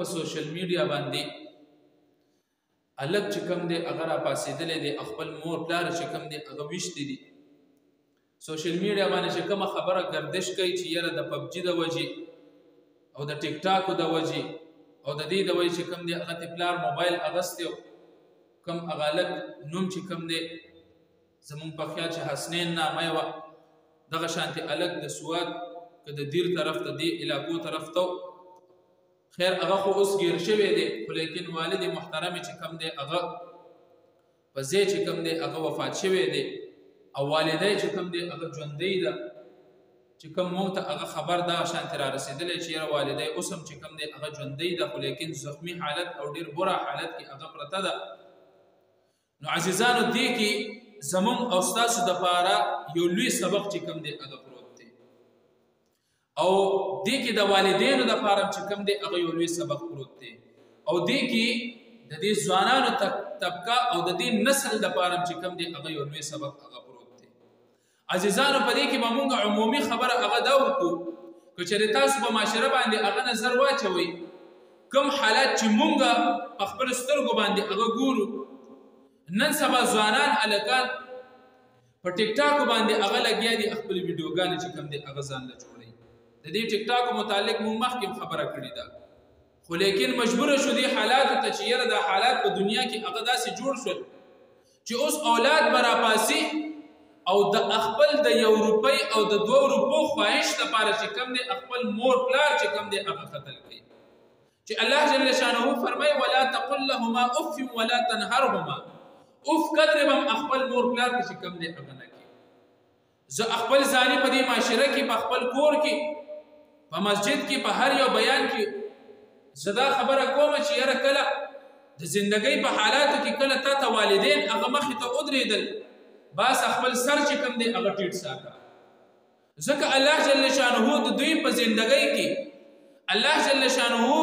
په سوشل میډیا باندې الګ چې کوم دی هغه را پاسېدلی دی خپل مور پلار چې کوم دی هغه ویشتي دي سوشل میډیا باندې چې کومه خبره گردش کوي چې یاره د پبجي د وجې او د ټیک ټاکو د وجې او د دې د وجې چې کوم دی هغه ته پلار موبایل اغستی کوم هغه الګ نوم چې کوم دی زمونږ په خیال چې حسنین نامه یې وه دغه شانتې الګ د سوات که د دیر طرف ته دې علاقو طرف ته خیر هغه خو اوس ګیر شوی دی خو لیکن والد محترم چې کوم دی هغه په ځای چې کوم دی هغه وفات شوی دی او والدی چې کوم دی هغه ژوندی ده چې کوم موږ ته هغه خبر دا شانتې را رسېدلی چې یاره والدی اوس هم چې کوم دی هغه ژوندی ده خو لیکن زخمي حالت او ډېر بره حالت کې هغه پرته ده نو عزیزانو دې کې زمونږ او ستاسو دپاره یو لوی سبق چې کوم دی هغه پروت دی او دې کې د والدینو دپاره چې کوم دی هغه یو لوی سبق پروت دی او دې کې د دې ځوانانو طبقه او د دې نسل دپاره چې کوم دی هغه یو لوی سبق هغه پروت دی عزیزانو په دې کې به مونږ عمومي خبره هغه دا وکړو که چېرې تاسو په معاشره باندې هغه نظر واچوئ کوم حالات چې مونږ په خپلو سترګو باندې هغه ګورو نن سبا ځوانان هلکان په ټیک ټاکو باندې هغه لګیا دي خپلې ویډیوګانې چې کوم دی هغه ځان له جوړوي د دې ټیک ټاکو متعلق مونږ مخکې خبره کړې ده خو لیکن مجبوره شو دې حالاتو ته چې یاره دا حالات په دنیا کې هغه داسې جوړ شول چې اوس اولاد به راپاسي او د خپل د 1 روپۍ او د 2 روپو خواهش دپاره چې کوم دی خپل مور پلار چې کوم دی هغه قتل کوي چې الله جل شانه فرمایي ولا تقل لهما اف ولا تنهرهما اوف قدر بم خپل مور پلار کې چې کوم دی هغه نه کوي زه خپل ځاني په دې معاشره کې په خپل کور کې په مسجد کې په هر یو بیان کې زه دا خبره کوم چې یاره کله د زندګۍ په حالاتو کې کله تا ته والدین هغه مخې ته ودرېدل باس خپل سر چې کوم دی هغه ټیټ ساته ځکه الله جل شانه د دوی په زندګۍ کې الله جل شانه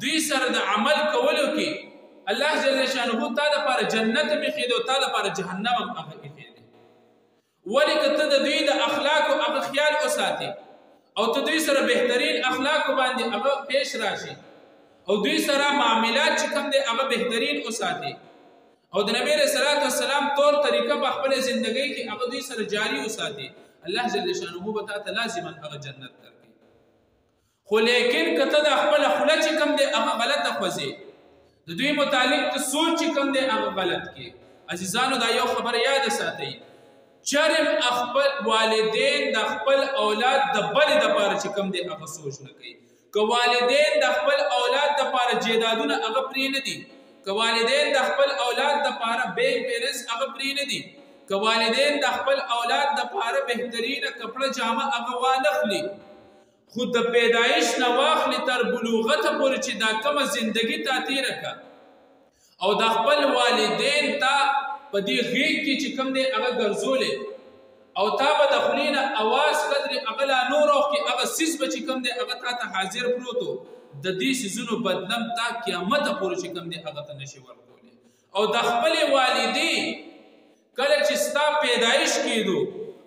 دوی سره د عمل کولو کې الله جل شانه تا دپاره جنت هم ایښی دی او تا دپاره جهنم هم هغه ایښی دی ولې که ته د دوی د اخلاقو هغه خیال وساتې او ته دوی سره بهترین اخلاقو باندې هغه پیش راشي او دوی سره معاملات چې کوم دی هغه بهترین وساتې او د نبی علیه صلات وسلام طور طریقه په خپله زندګۍ کې هغه دوی سره جاري وساتې الله جل شانه به تا ته لازما هغه جنت درکړي خو لیکن که ته د خپله خوله چې کوم دی هغه غلطه خوځې د دوی متعلق ته سوچ چې کوم دی هغه غلط کې عزیزانو دا یو خبره یاد ساتئ چرم خپل والدین د خپل اولاد د بلې دپاره چې کوم دی هغه سوچ نه کوي که والدین د خپل اولاد دپاره جیدادونه هغه پرې نه دي که والدین د خپل اولاد دپاره بینک بیلنس هغه پرې نه دي که والدین د خپل اولاد دپاره بهترینه کپړه جامه هغه وانخلي خو د پیدایش نه واخلي تر بلوغته پورې چې دا کومه زندګي تا تېره کړه او د خپل والدین ته په دې غېږ کې چې کوم دی هغه ګرځولې او تا به د خولې نه اواز قدرې هغه لا نور وخت کې هغه څیز به چې کوم دی هغه تا ته حاضر پروت و د دې څیزونو بدلم تا قیامته پورې چې کوم دی هغه ته نشي ورکولی او د خپلې والدې کله چې ستا پیدایش کېدو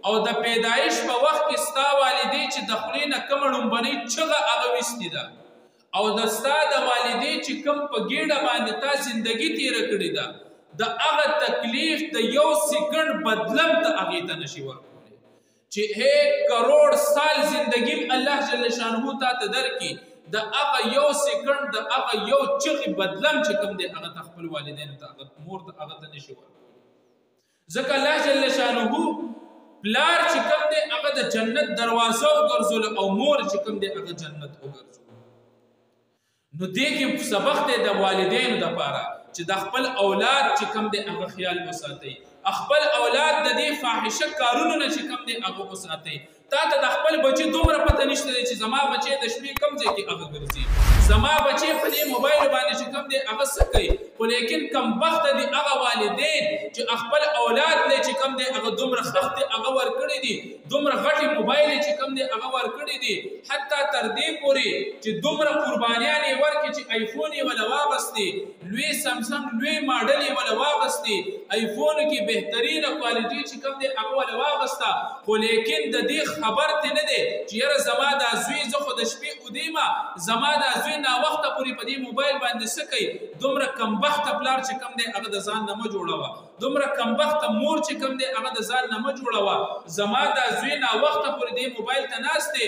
او د پیدایش په وخت کې ستا والدې چې د خولې نه کومه ړومبنۍ چغه هغه ویستې ده او د ستا د والدې چې کوم په ګېډه باندې تا زندګي تېره کړې ده د هغه تکلیف د 1 سکنډ بدلم ته هغې ته نشي ورکولی چې 1 کروڑ سال زندګي الله جل شانه تا ته درکړي د هغه 1 سکنډ د هغه یو چغې بدلم چې کوم دی هغه ته خپل والدینو ته هغه مور ته هغه ته نشي ورکولی ځکه الله جل شانه پلار چې کوم دی هغه د جنت دروازه وګرځوله او مور چې کوم دی هغه جنت وګرځوله نو دې کې سبق دی د والدینو دپاره چې د خپل اولاد چې کوم دی هغه خیال وساتئ خپل اولاد د دې فاحشه کارونو نه چې کوم دی هغه وساتئ تا ته د خپل بچي دومره پته نشته دی چې زما بچی د شپې کوم ځای کې هغه ګرځي زما بچی په دې موبایل باندې چې کوم دی هغه څه کوي خو لیکن کمبخته دي هغه والدین چې خپل اولاد له چې کوم دی هغه دومره خښتې هغه ورکړي دي دومره غټې موبایل چې کوم دی هغه ورکړي دي حتی تر دې پورې چې دومره قربانیان یې ورکړي چې آیفون یې وله واغست واغستې، لوی سمسنګ لوی ماډل یې وله واغستې، آیفون کې بهترینه کوالټي چې کوم دی هغه وله واغسته، خو لیکن د دې خبر ته نه دی چې یاره زما دا زوی زه خو د شپې اودیمه، زما دا زوی ناوخته پورې په دې موبایل باندې څه کوي. دومره کمبخته پلار چې کوم دی هغه د ځان نه مه جوړوه، دومره کمبخته مور چې کوم دی هغه د ځان نه مه جوړوه. زما دا زوی ناوخته پورې دې موبایل ته ناست دی،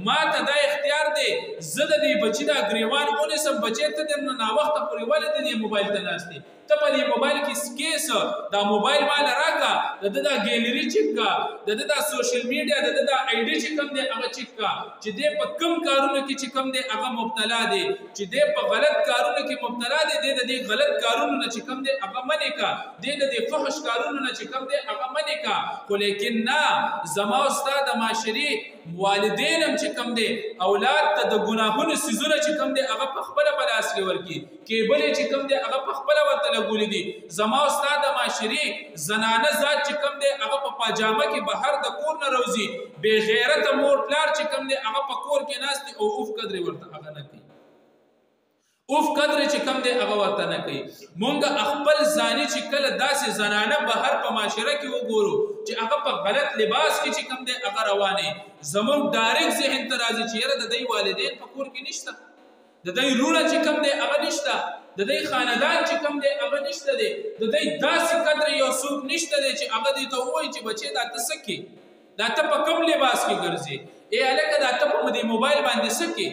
ما ته دا اختیار دی زه د دې بچي دا ګریوان ونیسم، بچی ته درنه ناوخته پورې ولې د دې موبایل ته ناست دی؟ ته په دې موبایل کې کیس دا موبایل ماله راکړه، د ده دا ګیلري چیک کړه، د ده دا سوشل میډیا د ده دا آی ډي چې کوم دی هغه چیک کړه چې دی په کوم کارونو کې چې کوم دی هغه مبتلا دی، چې دی په غلط کارونو کې مبتلا دی، دی د دې غلط کارونو نه چې کوم دی هغه منې کړه، دی د دې فحش کارونو نه چې کوم دی هغه منې کړه. خو لیکن نه، زما او ستا د معاشرې والدین هم چې کوم دی اولاد ته د ګناهونو څیزونه چې کوم دی هغه په خپله په لاس کې ورکړي، کیبل چې کوم دی هغه په خپله ورته لګولي دي. زما او ستا د معاشرې زنانه ذات چې کوم دی هغه په پاجامه کې بهر د کور نه روځي، بې غیرته مور پلار چې کوم دی هغه په کور کې ناست دی او اوف قدرې ورته هغه نه کوي، اوف قدرې چې کوم دی هغه ورته نه کوي. مونږ خپل ځاني چې کله داسې زنانه بهر په معاشره کې وګورو چې هغه په غلط لباس کې چې کوم دی هغه روانې، زموږ ډایرکټ ذهن ته راځي چې یاره د دوی والدین په کور کې نشته، د دوی رونه چې کوم دی هغه نشته، د دوی خاندان چې کوم دی هغه نشته دی، د دوی داسې قدر یو څوک نشته دی چې هغه دوی ته ووایي چې بچې دا ته څه کې، دا ته په کوم لباس کې ګرځې، ای هلکه دا ته په دې موبایل باندې څه کې،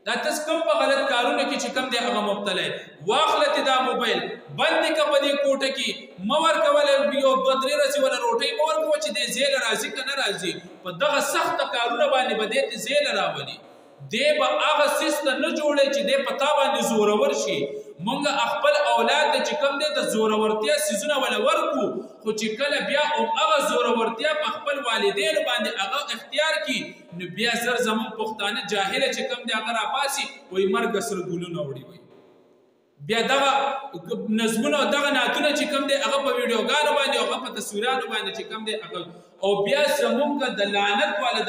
دا تس کوم په غلط کارونه کې چې کوم دی هغه مبتلا یې. واخله دا موبایل بند که په دې کوټه کې، مه ورکوله یو دوه درې ورځې وله روټۍ مه ورکوه چې دی زیله راځي که نه راځي، په دغه سخته کارونه باندې به دی ته زیله راولي، دی به هغه څیز ته نه جوړی چې دی په تا باندې زورور شي. مونږ خپل اولاد ته چې کوم دی د زورورتیا څیزونه وله ورکو، خو چې کله بیا هغه زورورتیا په خپل والدینو باندې هغه اختیار کړي، نو بیا زر زموږ پښتانه جاهله چې کوم دی هغه راپاسي وایي مرګ سره ګلونه وړي، وایي بیا دغه نظمونه او دغه نعتونه چې کوم دی هغه په ویډیوګانو باندې هغه په تصویرانو باندې چې کوم دی هغه، او بیا زموږ د لعنت والا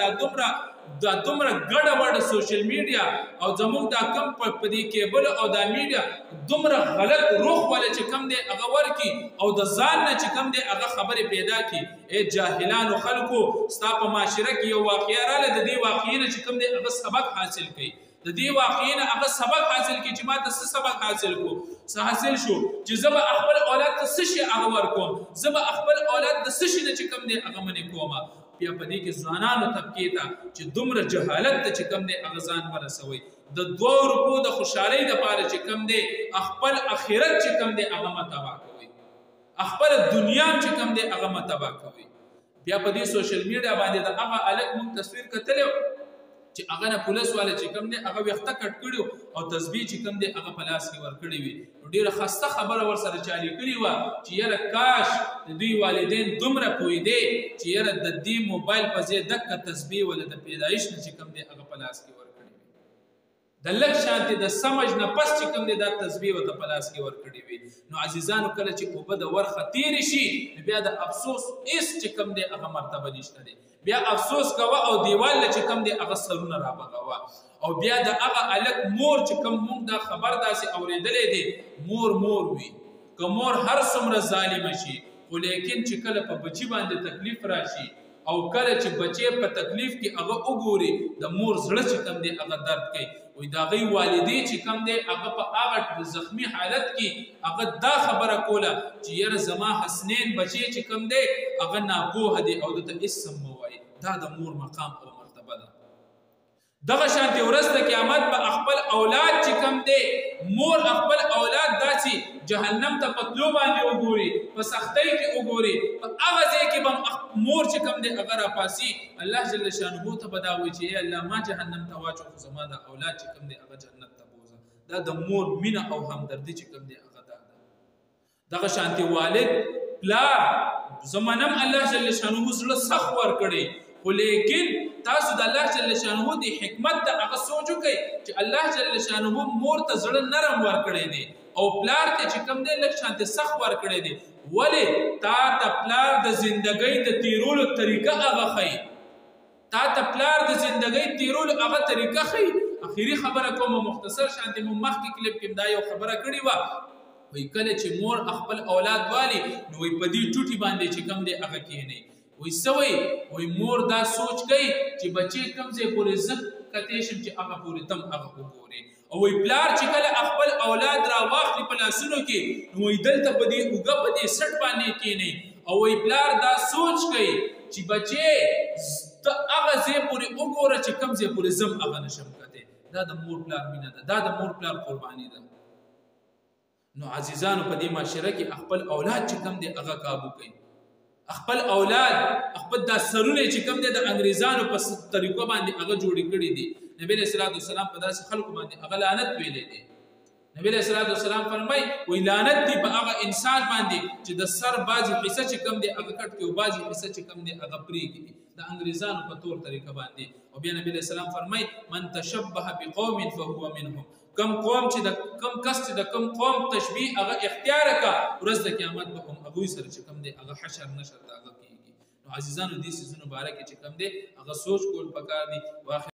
دا دومره ګډه وډه سوشل میډیا او زموږ دا کم په دې کیبل او دا میډیا دومره غلط روح والا چې کوم دی هغه ورکي او د ځان نه چې کوم دی هغه خبرې پیدا کړي. ای جاهلانو خلکو، ستا په معاشره کې یو واقعه راغله، د دې واقعې نه چې کوم دی هغه سبق حاصل کړي، د دې واقعې نه هغه سبق حاصل کړي چې ما ته څه سبق حاصل کړو، څه حاصل شو چې زه به خپل اولاد ته څه شي هغه ورکوم، زه به خپل اولاد د څه شي نه چې کوم دی هغه منې کومه. بیا په دې کې ځوانانو طبقې ته چې دومره جهالت ته چې کوم دی هغه ځان ورسوي، د 2 روپو د خوشحالۍ دپاره چې کوم دی خپل اخرت چې کوم دی هغه مه تباه کوئ، خپله دنیا چې کوم دی هغه مه تباه کوئ. بیا په دې سوشل میډیا باندې د هغه هلک موږ تصویر کتلی چې هغه نه پولیس والا چې کوم دی هغه ویښته کټ کړي او تسبیح چې کوم دی هغه په لاس کې ورکړې وي، نو ډېره خسته خبره ورسره چالي کړې وه چې یاره کاش د دوی والدین دومره پوهېدی چې یاره د دې موبایل په ځای دقه تسبیح ولا د پیدایش نه چې کوم دی هغه په لاس کې ورکړې وي، د لږ شانتې د سمج نه پس چې کوم دی دا تسبیح ورته په لاس کې ورکړې وي. نو عزیزانو کله چې اوبه د ورخه تېرې شي نو بیا د افسوس هېڅ چې کوم دی هغه مرتبه نشته دی، بیا افسوس کوه او دیوال له چې کوم دی هغه سرونه رابغوه، او بیا د هغه هلک مور چې کوم موږ دا خبر داسې اورېدلی دی، مور وي که مور هر څومره ظالمه شي، خو لیکن چې کله په بچي باندې تکلیف راشي او کله چې بچی په تکلیف کې هغه وګوري د مور زړه چې کوم دی هغه درد کوي، وایي د هغوی والدې چې کوم دی هغه په هغه زخمي حالت کې هغه دا خبره کوله چې یاره زما حسنین بچی چې کوم دی هغه ناپوهه دی او دته هېڅ هم مه وایي. دا د مور مقام او مرتبه ده. دغه شانتې ورځ د قیامت به خپل اولاد چې کوم دی مور خپل اولاد داسې جهنم ته په تلو باندې وګوري، په سختۍ کې وګوري، په هغه ځای کې به مور چې کوم دی هغه راپاسي، الله جل شانه ته به دا وایي چې ای الله ما جهنم ته واچو خو زما د اولاد چې کوم دی هغه جنت ته بوځه. دا د مور مینه او همدردي چې کوم دی هغه دا ده. دغه شانتې والد پلار زمانم الله جل شانه زړه سخت ورکړی، خو لیکن تاسو د الله جل شانه د حکمت د هغه سوچ وکئ چې الله جل شانه مور ته زړه نرم ورکړی دی او پلار ته چې کوم دی لږ شانتې سخت ورکړی دی. ولې تا ته پلار د زندګۍ د تیرولو طریقه هغه ښیي، تا ته پلار د زندګۍ تیرولو هغه طریقه ښیي، اخیری خبره کوم مختصر شانتي مو مخکې کلیپ کې دا یو خبره کړې و وی کله چې مور خپل اولاد والی نو وی په دې ټوټي باندې چې کم دی هغه کېنی وی سوي وی مور دا سوچ کوي چې بچي کم ځای پورې زه کتی شم چې هغه پورې تم هغه وګوري او وی پلار چې کله خپل اولاد را واخلي په لاسونو کې نو وی دلته په دې اوږه په دې سټ باندې کېنی او وی پلار دا سوچ کوي چې بچي ته هغه ځای پورې وګوره چې کم ځای پورې زم هغه نشم کتی دا د مور پلار مینه ده دا د مور پلار قرباني ده نو عزیزانو په دې معاشره کې خپل اولاد چې کم دی هغه قابو کوي خپل اولاد خپل دا سرونه چې کم دی د انګریزانو په طریقو باندې هغه جوړې کړي دي نبی علیہ السلام په داسې خلکو باندې هغه لعنت ویلې دي نبی علیہ السلام فرمایي وی لعنت دی په هغه انسان باندې چې د سر بازي حصہ چې کم دی هغه کټ کې او بازي حصہ چې کم دی هغه پریږدي د انګریزانو په تور طریقه باندې او بیا نبی علیہ السلام فرمایي من تشبه بقوم فهو منهم کم قوم چې د کم کس چې د کم قوم تشبیه هغه اختیار کا ورځ د قیامت به هم هغوی سره چې کم دی هغه حشر نشر د هغه کېږي نو عزیزانو دې څیزونو باره کې چې کم دی هغه سوچ کول پکار دي